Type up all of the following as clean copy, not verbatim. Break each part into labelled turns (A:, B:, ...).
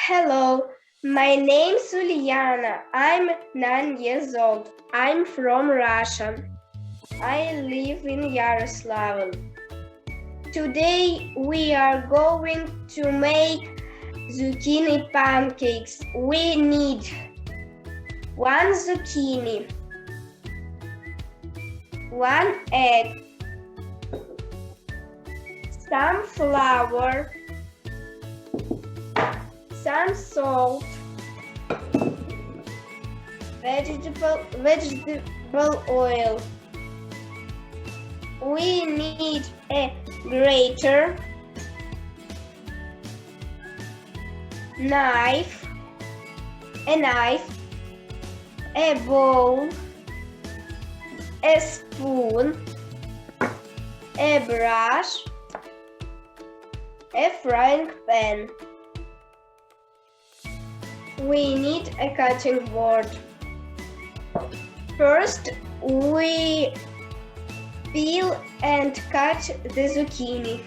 A: Hello, my name's Ulyana. I'm 9 years old. I'm from Russia. I live in Yaroslavl. Today we are going to make zucchini pancakes. We need 1 zucchini, 1 egg, some flour, some salt, vegetable oil. We need a grater, knife, a bowl, a spoon, a brush, a frying pan. We need a cutting board. First, we peel and cut the zucchini.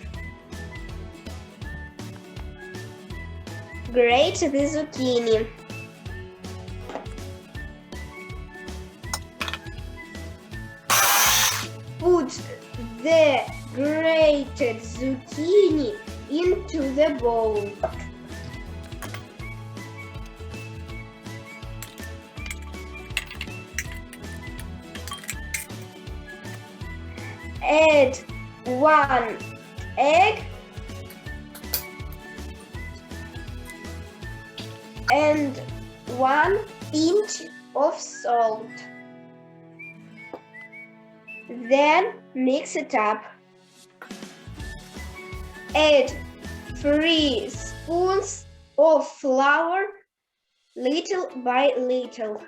A: Grate the zucchini. Put the grated zucchini into the bowl. Add 1 egg and 1 pinch of salt. Then mix it up. Add 3 spoons of flour little by little.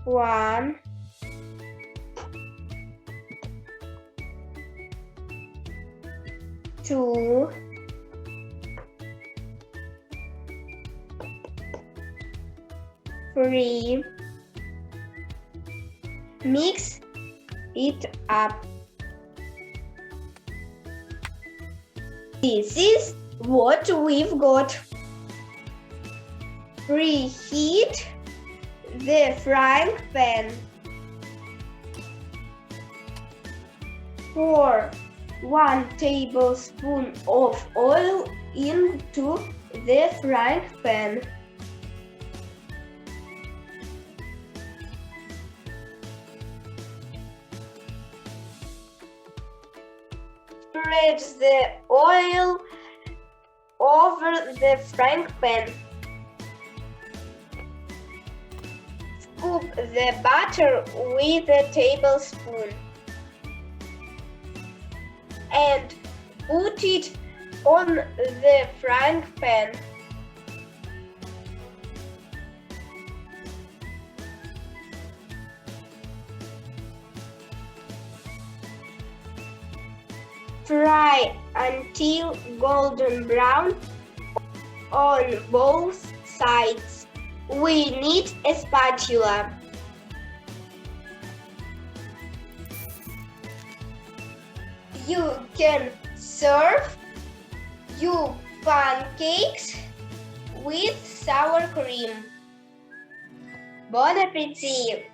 A: 1, 2, 3. Mix it up. This is what we've got. Preheat the frying pan. Pour 1 tablespoon of oil into the frying pan. Spread the oil over the frying pan. Scoop the butter with a tablespoon and put it on the frying pan. Fry until golden brown on both sides. We need a spatula. You can serve your pancakes with sour cream. Bon appétit!